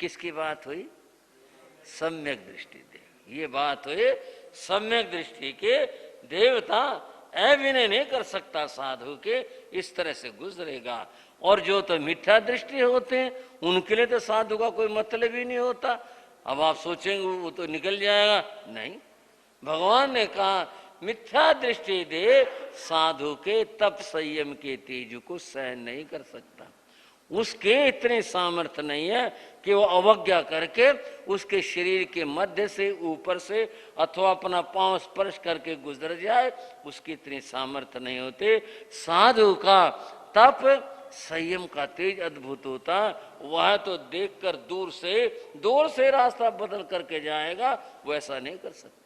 किसकी बात हुई? सम्यक दृष्टि देव। ये बात हुई सम्यक दृष्टि के देवता अविनय नहीं कर सकता साधु के, इस तरह से गुजरेगा। और जो तो मिथ्या दृष्टि होते हैं उनके लिए तो साधु का कोई मतलब ही नहीं होता। अब आप सोचेंगे वो तो निकल जाएगा, नहीं। भगवान ने कहा मिथ्या दृष्टि दे साधु के तप संयम के तेज को सहन नहीं कर सकता। उसके इतने सामर्थ्य नहीं है कि वो अवज्ञा करके उसके शरीर के मध्य से, ऊपर से अथवा अपना पांव स्पर्श करके गुजर जाए, उसकी इतनी सामर्थ्य नहीं होते। साधु का तप संयम का तेज अद्भुत होता। वह तो देखकर दूर से रास्ता बदल करके जाएगा, वैसा नहीं कर सकता।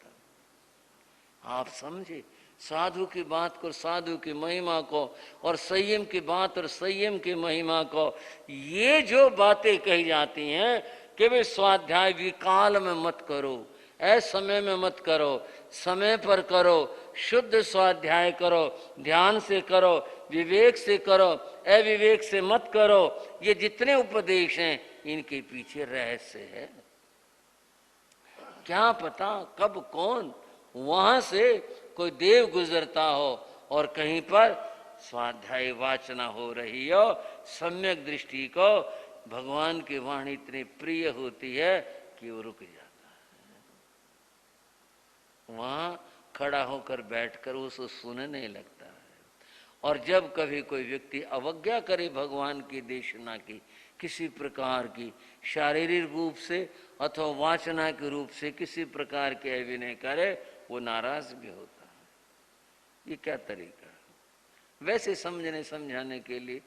आप समझे साधु की बात को, साधु की महिमा को, और संयम की बात और संयम की महिमा को। ये जो बातें कही जाती हैं कि वे स्वाध्याय विकाल में मत करो, असमय में मत करो, समय पर करो, शुद्ध स्वाध्याय करो, ध्यान से करो, विवेक से करो, अविवेक से मत करो। ये जितने उपदेश हैं इनके पीछे रहस्य है। क्या पता कब कौन वहां से कोई देव गुजरता हो और कहीं पर स्वाध्याय वाचना हो रही हो। सम्यक दृष्टि को भगवान की वाणी इतनी प्रिय होती है कि वो रुक जाता है, वहां खड़ा होकर बैठकर उसको सुनने लगता है। और जब कभी कोई व्यक्ति अवज्ञा करे भगवान की देशना की, किसी प्रकार की शारीरिक रूप से अथवा वाचना के रूप से किसी प्रकार के अभिनय करे, वो नाराज भी होता है। ये क्या तरीका है? वैसे समझने समझाने के लिए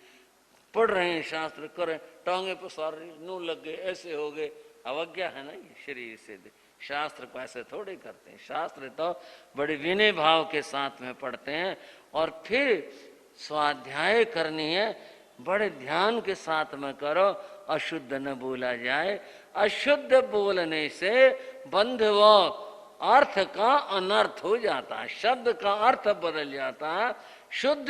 पढ़ रहे हैं शास्त्र, कर रहे, टांगे पसार रही, नू लग गए, ऐसे हो गए, अवज्ञा है ना ये शरीर से। शास्त्र को ऐसे थोड़े करते हैं। शास्त्र तो बड़े विनय भाव के साथ में पढ़ते हैं। और फिर स्वाध्याय करनी है, बड़े ध्यान के साथ में करो, अशुद्ध न बोला जाए। अशुद्ध बोलने से बंध व अर्थ का अनर्थ हो जाता है, शब्द का अर्थ बदल जाता है। शुद्ध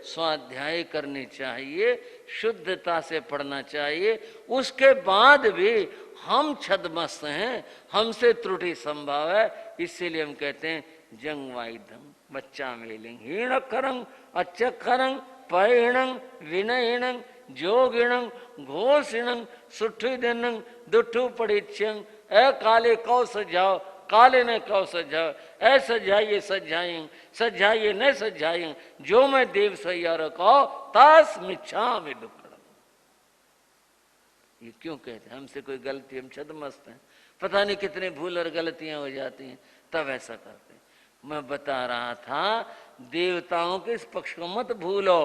स्वाध्याय करनी चाहिए, शुद्धता से पढ़ना चाहिए। उसके बाद भी हम छदमस्त हैं, हमसे त्रुटि संभव है, इसीलिए हम कहते हैं जंग वाइधम बच्चा मेलिंग हीणखरंग अच्छखरंग पैणंग विनयणंग जोगिणंग घोषणंग सुठु दिनंग दुठु पड़िच्छंग ए काले कौ सजाओ काले ने कौ सजाओ ऐ सजाइए सजाएं सजाइए न सजाएं जो मैं देव सैया रखो तास मिच्छा में दुखड़म। ये क्यों कहते हैं? हमसे कोई गलती, हम छदमस्त हैं, पता नहीं कितने भूल और गलतियां हो जाती हैं, तब ऐसा करते हैं। मैं बता रहा था देवताओं के इस पक्ष को मत भूलो।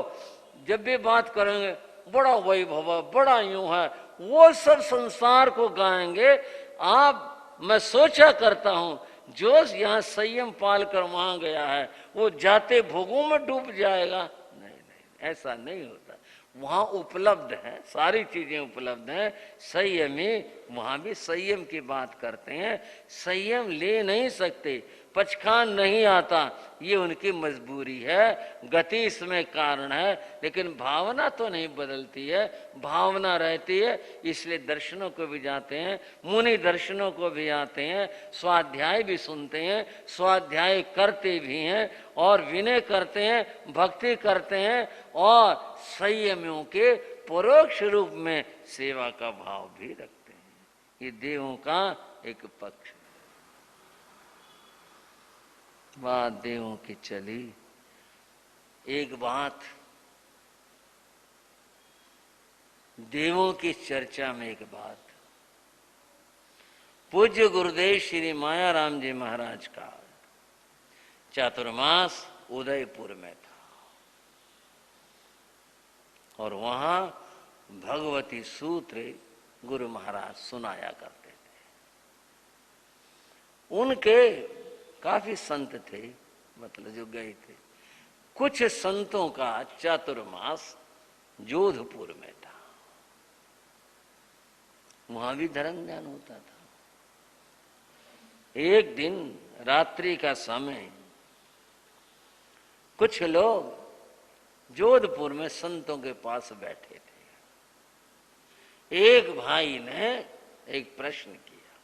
जब भी बात करेंगे बड़ा वैभव, बड़ा यूं है, वो सब संसार को गाएंगे। आप, मैं सोचा करता हूं जो यहाँ संयम पाल कर वहां गया है वो जाते भोगों में डूब जाएगा। नहीं नहीं, ऐसा नहीं होता। वहां उपलब्ध है, सारी चीजें उपलब्ध हैं। संयमी वहां भी संयम की बात करते हैं। संयम ले नहीं सकते, पचखान नहीं आता, ये उनकी मजबूरी है, गति इसमें कारण है। लेकिन भावना तो नहीं बदलती है, भावना रहती है। इसलिए दर्शनों को भी जाते हैं, मुनि दर्शनों को भी आते हैं, स्वाध्याय भी सुनते हैं, स्वाध्याय करते भी हैं और विनय करते हैं, भक्ति करते हैं और संयमियों के परोक्ष रूप में सेवा का भाव भी रखते हैं। ये देवों का एक पक्ष। बात देवों की चली। एक बात देवों की चर्चा में, एक बात पूज्य गुरुदेव श्री मायाराम जी महाराज का चातुर्मास उदयपुर में था और वहां भगवती सूत्र गुरु महाराज सुनाया करते थे। उनके काफी संत थे, मतलब जो गए थे। कुछ संतों का चातुर्मास जोधपुर में था, वहां भी धर्म ज्ञान होता था। एक दिन रात्रि का समय कुछ लोग जोधपुर में संतों के पास बैठे थे। एक भाई ने एक प्रश्न किया।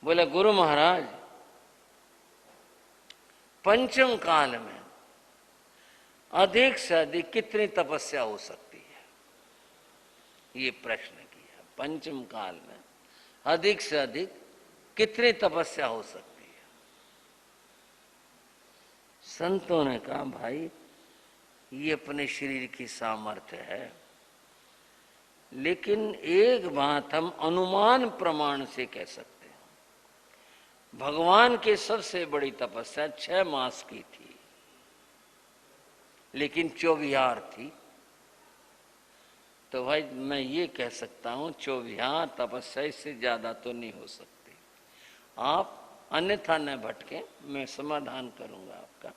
बोले गुरु महाराज, पंचम काल में अधिक से अधिक कितनी तपस्या हो सकती है? ये प्रश्न किया। पंचम काल में अधिक से अधिक कितनी तपस्या हो सकती है? संतों ने कहा भाई ये अपने शरीर की सामर्थ्य है, लेकिन एक बात हम अनुमान प्रमाण से कह सकते हैं, भगवान की सबसे बड़ी तपस्या 6 मास की थी, लेकिन चौविहार थी। तो भाई मैं ये कह सकता हूं चौविहार तपस्या इससे ज्यादा तो नहीं हो सकती। आप अन्यथा न भटके, मैं समाधान करूंगा आपका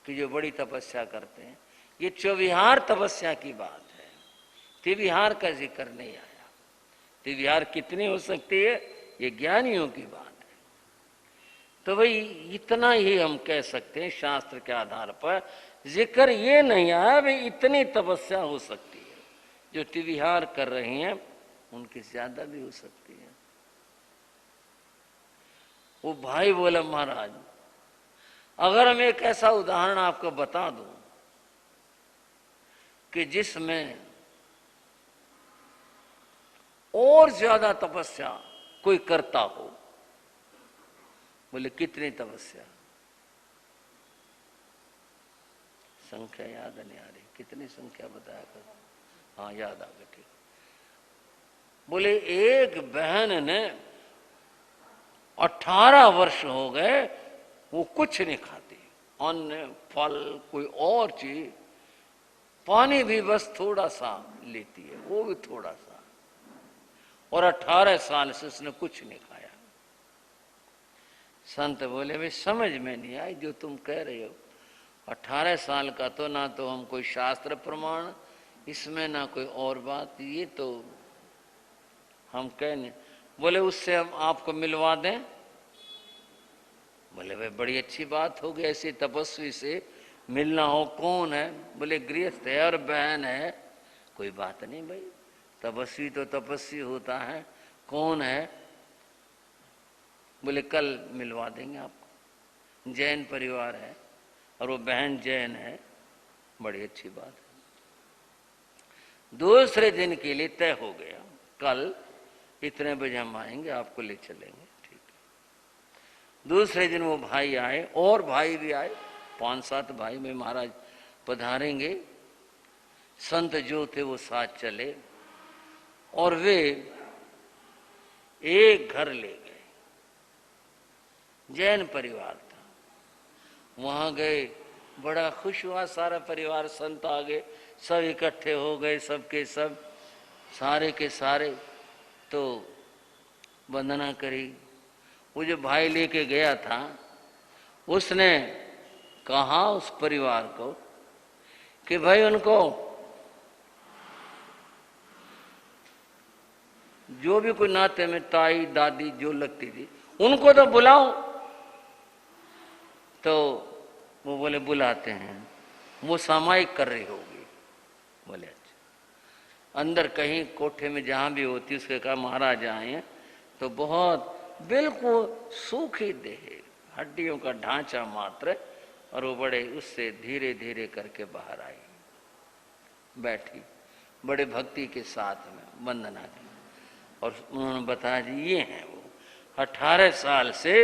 कि जो बड़ी तपस्या करते हैं, ये चौविहार तपस्या की बात है, तिविहार का जिक्र नहीं आया। तिविहार कितनी हो सकती है ये ज्ञानियों की बात है। तो भाई इतना ही हम कह सकते हैं, शास्त्र के आधार पर जिक्र ये नहीं आया भाई इतनी तपस्या हो सकती है। जो तिविहार कर रहे हैं उनकी ज्यादा भी हो सकती है। वो भाई बोला महाराज अगर हम एक ऐसा उदाहरण आपको बता दूं कि जिसमें और ज्यादा तपस्या कोई करता हो। बोले कितनी तपस्या? संख्या याद नहीं आ रही, कितनी संख्या बताया करो। हाँ याद आ गया, ठीक। बोले एक बहन ने 18 वर्ष हो गए वो कुछ नहीं खाती, अन्न फल कोई और चीज, पानी भी बस थोड़ा सा लेती है, वो भी थोड़ा सा, और 18 साल से उसने कुछ नहीं खाया। संत बोले भाई समझ में नहीं आई जो तुम कह रहे हो। 18 साल का तो ना तो हम कोई शास्त्र प्रमाण इसमें ना कोई और बात, ये तो हम कह नहीं। बोले उससे हम आपको मिलवा दें। बोले भाई बड़ी अच्छी बात होगी, ऐसी तपस्वी से मिलना हो। कौन है? बोले गृहस्थ है और बहन है। कोई बात नहीं भाई, तपस्वी तो तपस्वी होता है। कौन है? बोले कल मिलवा देंगे आपको, जैन परिवार है और वो बहन जैन है। बड़ी अच्छी बात है। दूसरे दिन के लिए तय हो गया, कल इतने बजे हम आएंगे, आपको ले चलेंगे। ठीक है। दूसरे दिन वो भाई आए और भाई भी आए, 5-7 भाई में महाराज पधारेंगे। संत जो थे वो साथ चले और वे एक घर ले गए। जैन परिवार था, वहां गए, बड़ा खुश हुआ सारा परिवार। संत आ गए, सब इकट्ठे हो गए, सबके सब, सारे के सारे। तो वंदना करी। वो जो भाई लेके गया था उसने कहा उस परिवार को कि भाई उनको जो भी कोई नाते में ताई दादी जो लगती थी उनको तो बुलाओ। तो वो बोले बुलाते हैं। वो सामायिक कर रही होगी। बोले अच्छा। अंदर कहीं कोठे में जहां भी होती उसके कहा महाराज आए हैं। तो बहुत बिल्कुल सूखी देह, हड्डियों का ढांचा मात्र, और वो बड़े उससे धीरे धीरे करके बाहर आई, बैठी, बड़े भक्ति के साथ में वंदना की। और उन्होंने बताया जी ये हैं वो, 18 साल से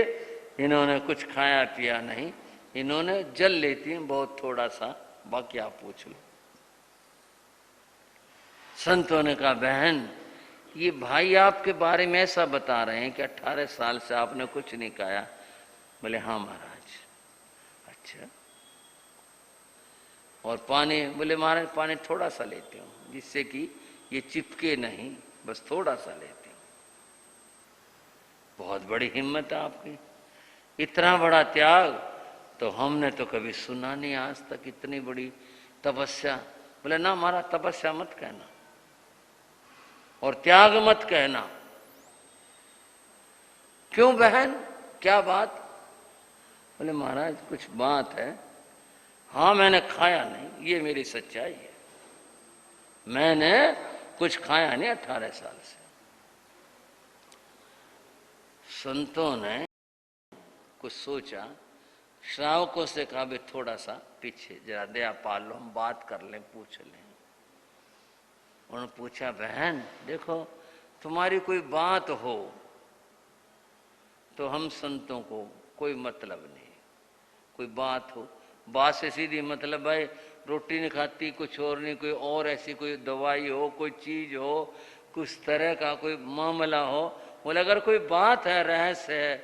इन्होंने कुछ खाया पिया नहीं, इन्होंने जल लेती हैं बहुत थोड़ा सा, बाकी आप पूछ लो। संतों ने कहा बहन ये भाई आपके बारे में ऐसा बता रहे हैं कि 18 साल से आपने कुछ नहीं खाया। बोले हाँ महाराज। अच्छा, और पानी? बोले महाराज पानी थोड़ा सा लेती हूँ जिससे कि ये चिपके नहीं, बस थोड़ा सा लेती हूँ। बहुत बड़ी हिम्मत है आपकी, इतना बड़ा त्याग तो हमने तो कभी सुना नहीं आज तक, इतनी बड़ी तपस्या। बोले ना महाराज तपस्या मत कहना और त्याग मत कहना। क्यों बहन, क्या बात? बोले महाराज कुछ बात है। हाँ मैंने खाया नहीं, ये मेरी सच्चाई है, मैंने कुछ खाया नहीं 18 साल से। संतों ने कुछ सोचा, श्रावकों से कहा भाई थोड़ा सा पीछे जरा दया पाल लो, हम बात कर लें, पूछ लें। उन्होंने पूछा, बहन देखो तुम्हारी कोई बात हो तो हम संतों को कोई मतलब नहीं, कोई बात हो, बात से सीधी मतलब भाई रोटी नहीं खाती, कुछ और नहीं, कोई और ऐसी कोई दवाई हो, कोई चीज हो, कुछ तरह का कोई मामला हो, बोले अगर कोई बात है, रहस्य है,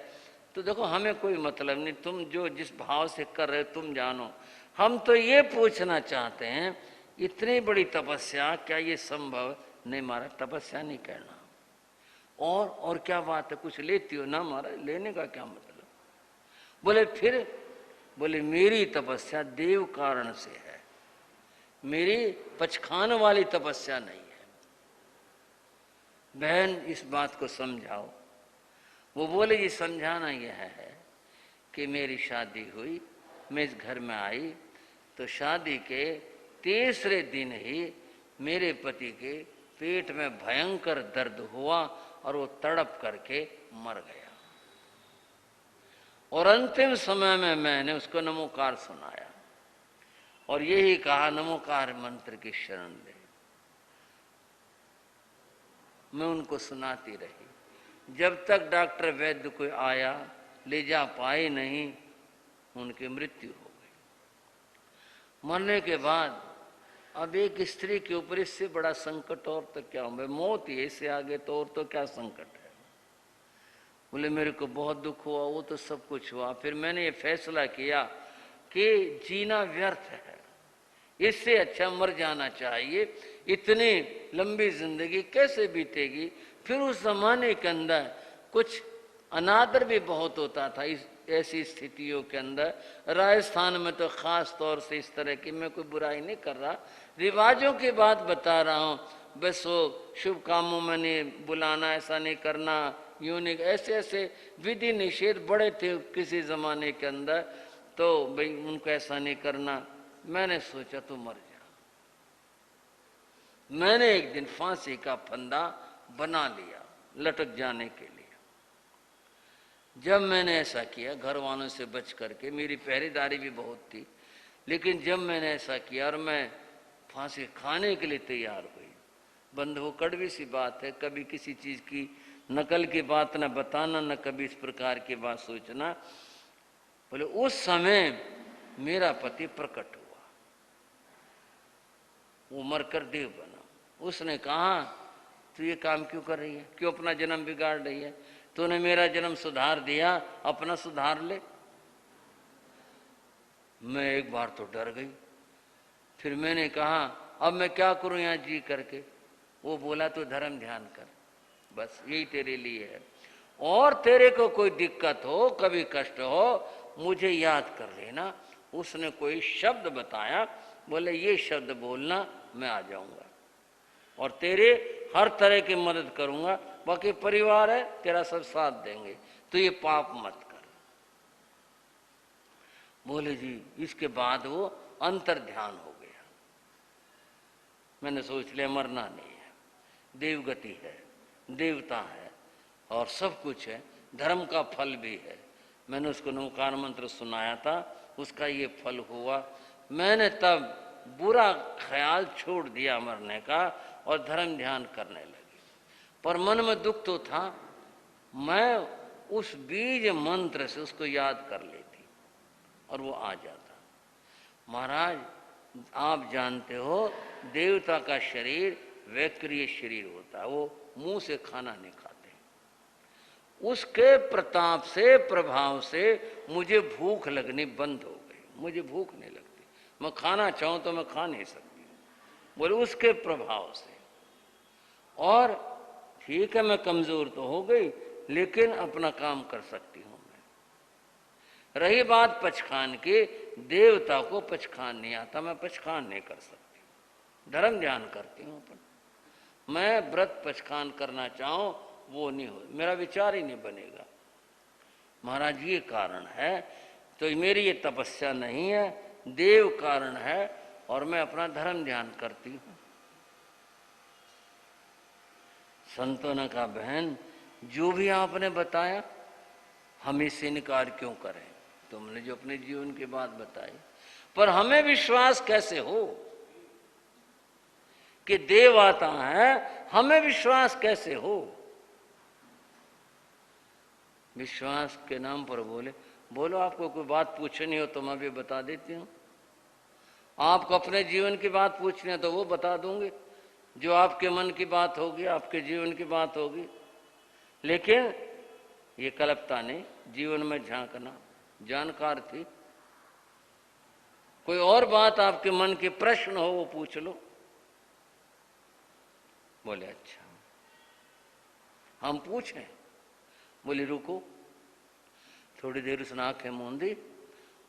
तो देखो हमें कोई मतलब नहीं, तुम जो जिस भाव से कर रहे तुम जानो। हम तो ये पूछना चाहते हैं इतनी बड़ी तपस्या, क्या ये संभव नहीं महाराज, तपस्या नहीं करना। और क्या बात है, कुछ लेती हो ना महाराज, लेने का क्या मतलब। बोले फिर, बोले मेरी तपस्या देव कारण से है, मेरी पचखान वाली तपस्या नहीं है। बहन इस बात को समझाओ। वो बोले जी समझाना यह है कि मेरी शादी हुई, मैं इस घर में आई तो शादी के तीसरे दिन ही मेरे पति के पेट में भयंकर दर्द हुआ और वो तड़प करके मर गया। और अंतिम समय में मैंने उसको नमोकार सुनाया और यही कहा नमोकार मंत्र की शरण ले। मैं उनको सुनाती रही जब तक डॉक्टर वैद्य कोई आया, ले जा पाए नहीं, उनकी मृत्यु हो गई। मरने के बाद अब एक स्त्री के ऊपर इससे बड़ा संकट और तो क्या हो, मौत ही इससे आगे तो और तो क्या संकट है। बोले मेरे को बहुत दुख हुआ, वो तो सब कुछ हुआ, फिर मैंने ये फैसला किया कि जीना व्यर्थ है, इससे अच्छा मर जाना चाहिए। इतनी लंबी जिंदगी कैसे बीतेगी। फिर उस जमाने के अंदर कुछ अनादर भी बहुत होता था इस ऐसी स्थितियों के अंदर। राजस्थान में तो खास तौर से इस तरह की, मैं कोई बुराई नहीं कर रहा, रिवाजों की बात बता रहा हूँ। बस वो शुभ कामों में नहीं बुलाना, ऐसा नहीं करना, यूं नहीं, ऐसे ऐसे विधि निषेध बड़े थे किसी जमाने के अंदर, तो भाई उनको ऐसा नहीं करना। मैंने सोचा तो मर जा। मैंने एक दिन फांसी का फंदा बना लिया लटक जाने के लिए। जब मैंने ऐसा किया घर वालों से बच करके, मेरी पहरेदारी भी बहुत थी, लेकिन जब मैंने ऐसा किया और मैं फांसी खाने के लिए तैयार हुई, बंधु कड़वी सी बात है, कभी किसी चीज की नकल की बात न बताना, न कभी इस प्रकार की बात सोचना। बोले उस समय मेरा पति प्रकट हुआ, वो मरकर देव बना। उसने कहा तू ये काम क्यों कर रही है, क्यों अपना जन्म बिगाड़ रही है, तूने मेरा जन्म सुधार दिया, अपना सुधार ले। मैं एक बार तो डर गई, फिर मैंने कहा अब मैं क्या करूं यहां जी करके। वो बोला तू धर्म ध्यान कर, बस यही तेरे लिए है, और तेरे को कोई दिक्कत हो, कभी कष्ट हो, मुझे याद कर लेना। उसने कोई शब्द बताया, बोले ये शब्द बोलना, मैं आ जाऊंगा और तेरे हर तरह की मदद करूंगा, बाकी परिवार है तेरा सब साथ देंगे, तो ये पाप मत कर। बोले जी। इसके बाद वो अंतर ध्यान हो गया। मैंने सोच लिया मरना नहीं है, देवगति है, देवता है और सब कुछ है, धर्म का फल भी है। मैंने उसको नमोकार मंत्र सुनाया था, उसका ये फल हुआ। मैंने तब बुरा ख्याल छोड़ दिया मरने का और धर्म ध्यान करने लगी। पर मन में दुख तो था, मैं उस बीज मंत्र से उसको याद कर लेती और वो आ जाता। महाराज आप जानते हो देवता का शरीर वैक्रिय शरीर होता है, वो मुंह से खाना नहीं खाते। उसके प्रताप से, प्रभाव से मुझे भूख लगनी बंद हो गई, मुझे भूख नहीं लगती, मैं खाना चाहूं तो मैं खा नहीं सकती, बोले उसके प्रभाव से। और ठीक है मैं कमजोर तो हो गई, लेकिन अपना काम कर सकती हूं मैं। रही बात पचखान की, देवता को पचखान नहीं आता, मैं पचखान नहीं कर सकती, धर्म ध्यान करती हूं अपन। मैं व्रत पचखान करना चाहूं वो नहीं हो, मेरा विचार ही नहीं बनेगा। महाराज ये कारण है, तो मेरी ये तपस्या नहीं है, देव कारण है और मैं अपना धर्म ध्यान करती हूं। संतों ने कहा बहन जो भी आपने बताया हम इससे इनकार क्यों करें? तुमने जो अपने जीवन की बात बताई, पर हमें विश्वास कैसे हो कि देव आता है? हमें विश्वास कैसे हो? विश्वास के नाम पर बोलो आपको कोई बात पूछनी हो तो मैं भी बता देती हूँ। आपको अपने जीवन की बात पूछनी है तो वो बता दूंगी, जो आपके मन की बात होगी, आपके जीवन की बात होगी। लेकिन ये कल्पता नहीं, जीवन में झांकना। जानकार थी, कोई और बात आपके मन के प्रश्न हो वो पूछ लो। बोले अच्छा हम पूछें? बोले रुको। थोड़ी देर उसने आंखें मूंदी,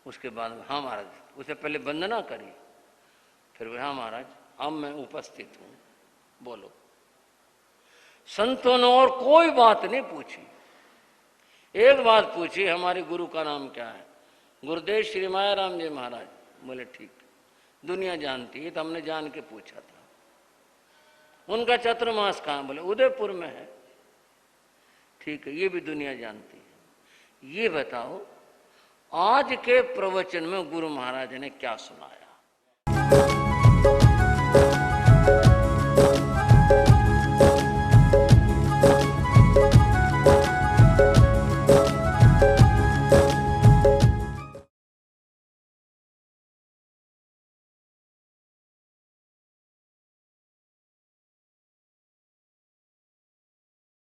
उसके बाद हाँ महाराज, उसे पहले वंदना करी, फिर हाँ महाराज अब मैं उपस्थित हूं, बोलो। संतों ने और कोई बात नहीं पूछी, एक बात पूछी, हमारे गुरु का नाम क्या है? गुरुदेव श्री माया राम जी महाराज। बोले ठीक, दुनिया जानती है, तो हमने जान के पूछा था। उनका चतुर्मास कहाँ? बोले उदयपुर में है। ठीक है, ये भी दुनिया जानती है। ये बताओ आज के प्रवचन में गुरु महाराज ने क्या सुनाया?